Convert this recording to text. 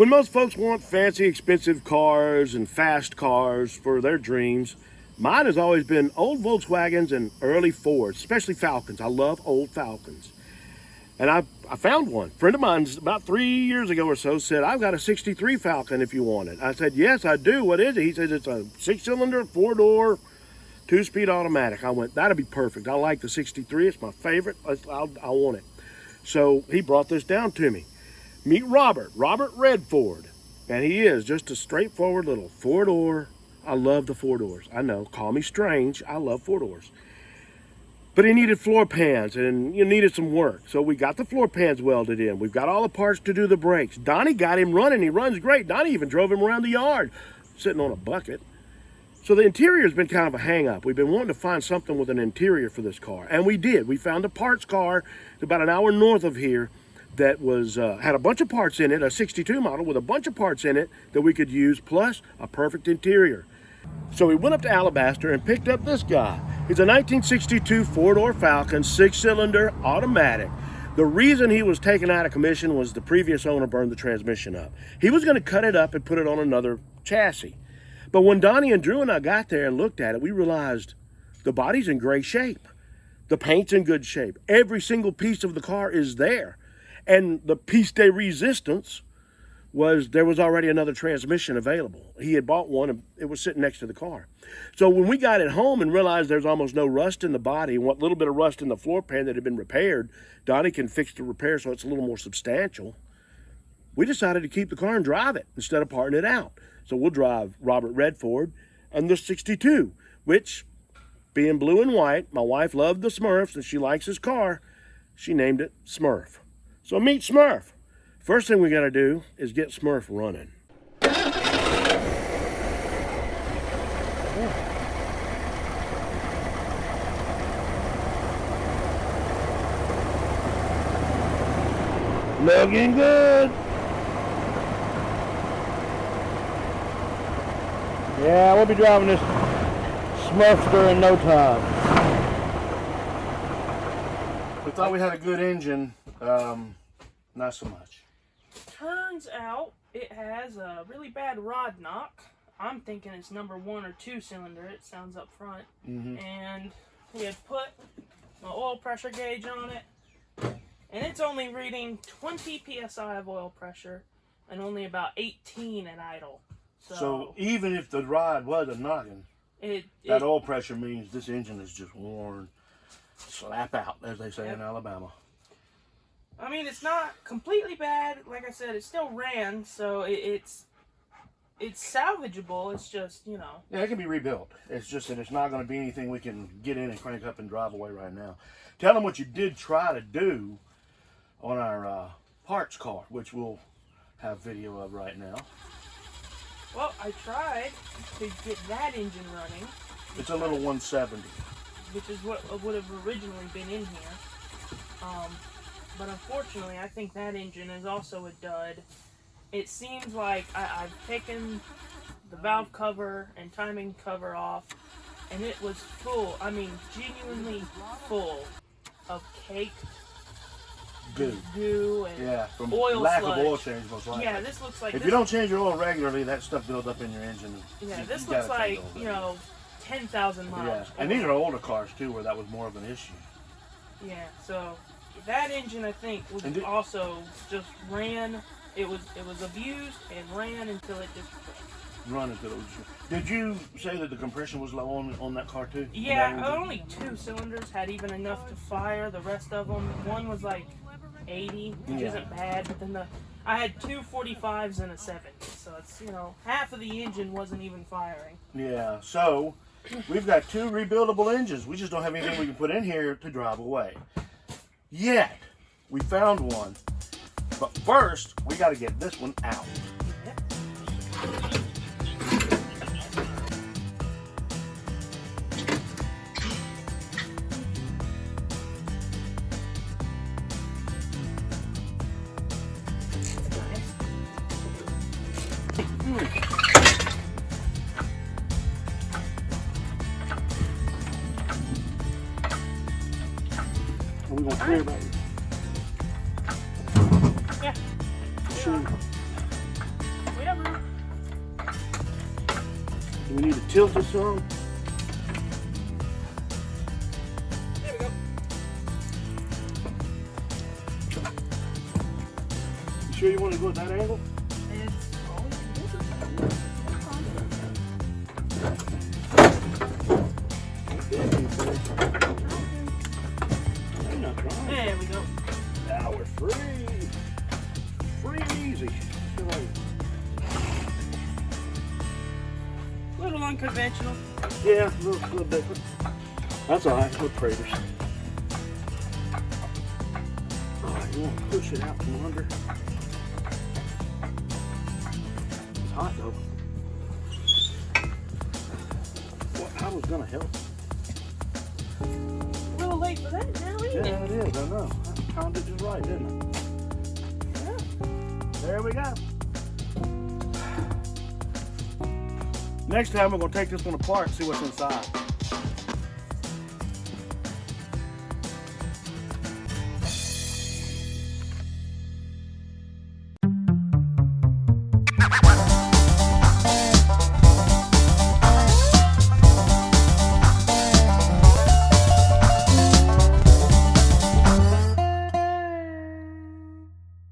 When most folks want fancy, expensive cars and fast cars for their dreams, mine has always been old Volkswagens and early Fords, especially Falcons. I love old Falcons. And I found one. A friend of mine about 3 years ago or so said, I've got a 63 Falcon if you want it. I said, yes, I do. What is it? He said, it's a 6-cylinder, 4-door, 2-speed automatic. I went, that'd be perfect. I like the 63. It's my favorite. I want it. So he brought this down to me. Meet Robert Redford. And he is just a straightforward little 4-door. I love the 4-doors. I know, call me strange. I love 4-doors. But he needed floor pans and you needed some work. So we got the floor pans welded in. We've got all the parts to do the brakes. Donnie got him running. He runs great. Donnie even drove him around the yard, sitting on a bucket. So the interior's been kind of a hang-up. We've been wanting to find something with an interior for this car. And we did. We found a parts car about an hour north of here that was had a bunch of parts in it, a 62 model with a bunch of parts in it that we could use, plus a perfect interior. So we went up to Alabaster and picked up this guy. He's a 1962 4-door Falcon, 6-cylinder automatic. The reason he was taken out of commission was the previous owner burned the transmission up. He was going to cut it up and put it on another chassis. But when Donnie and Drew and I got there and looked at it, we realized the body's in great shape. The paint's in good shape. Every single piece of the car is there. And the piece de resistance was there was already another transmission available. He had bought one and it was sitting next to the car. So when we got it home and realized there's almost no rust in the body, and what little bit of rust in the floor pan that had been repaired, Donnie can fix the repair so it's a little more substantial. We decided to keep the car and drive it instead of parting it out. So we'll drive Robert Redford and the 62, which, being blue and white, my wife loved the Smurfs and she likes his car. She named it Smurf. So meet Smurf. First thing we gotta do is get Smurf running. Looking good. Yeah, we'll be driving this Smurfster in no time. We thought we had a good engine, not so much. Turns out it has a really bad rod knock. I'm thinking it's number 1 or 2 cylinder. It sounds up front. And we had put my oil pressure gauge on it, and it's only reading 20 psi of oil pressure and only about 18 at idle. So even if the rod wasn't knocking, that oil pressure means this engine is just worn slap out, as they say in Alabama. I mean, it's not completely bad. Like I said, it still ran, so it's salvageable. It's just, you know. Yeah, it can be rebuilt. It's just that it's not going to be anything we can get in and crank up and drive away right now. Tell them what you did try to do on our parts car, which we'll have video of right now. Well, I tried to get that engine running. It's a little 170. Which is what would have originally been in here. But unfortunately, I think that engine is also a dud. It seems like I've taken the valve cover and timing cover off, and it was full, I mean genuinely full of caked goo and from oil lack sludge. of oil change most likely. Yeah, this looks like... If you don't change your oil regularly, that stuff builds up in your engine. Yeah, this looks like, you know, 10,000 miles. Yeah, and these are older cars too where that was more of an issue. Yeah, so that engine I think was also just ran. It was abused and ran until it just Did you say that the compression was low on that car too? Yeah, only 2 cylinders had even enough to fire. The rest of them, one was like 80, which isn't bad, but then I had 2 45s and a 70, so it's, you know, half of the engine wasn't even firing. Yeah, so we've got 2 rebuildable engines. We just don't have anything we can put in here to drive away. Yet, we found one. But first, we got to get this one out. We're going to clear back. Yeah. Sure. We need to tilt it some. There we go. You sure you want to go at that angle? It's always There we go. Now we're free. Free and easy. A little unconventional. Yeah, a little different. That's all right. We're traders. All right, you want to push it out from under. It's hot though. What I was gonna help. A little late for that now, isn't Yeah, it? it is. I know. I timed it just right, didn't it? Yeah. There we go. Next time we're gonna take this one apart and see what's inside.